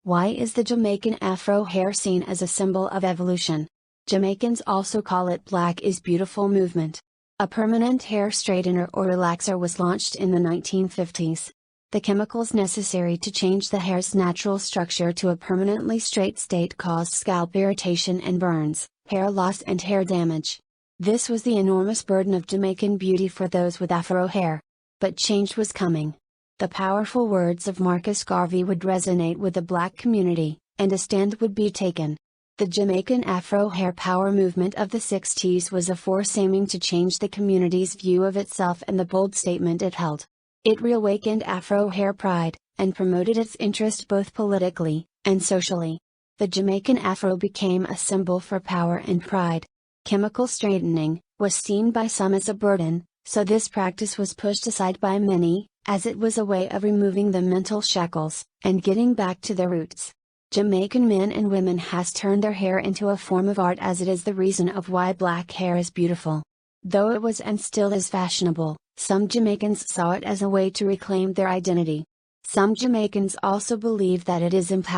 Why is the Jamaican Afro hair seen as a symbol of evolution? Jamaicans also call it Black is Beautiful movement. A permanent hair straightener or relaxer was launched in the 1950s. The chemicals necessary to change the hair's natural structure to a permanently straight state caused scalp irritation and burns, hair loss and hair damage. This was the enormous burden of Jamaican beauty for those with Afro hair. But change was coming. The powerful words of Marcus Garvey would resonate with the Black community, and a stand would be taken. The Jamaican Afro hair power movement of the 60s was a force aiming to change the community's view of itself and the bold statement it held. It reawakened Afro hair pride, and promoted its interest both politically and socially. The Jamaican Afro became a symbol for power and pride. Chemical straightening was seen by some as a burden, so this practice was pushed aside by many, as it was a way of removing the mental shackles, and getting back to their roots. Jamaican men and women has turned their hair into a form of art, as it is the reason of why black hair is beautiful. Though it was and still is fashionable, some Jamaicans saw it as a way to reclaim their identity. Some Jamaicans also believe that it is empowering.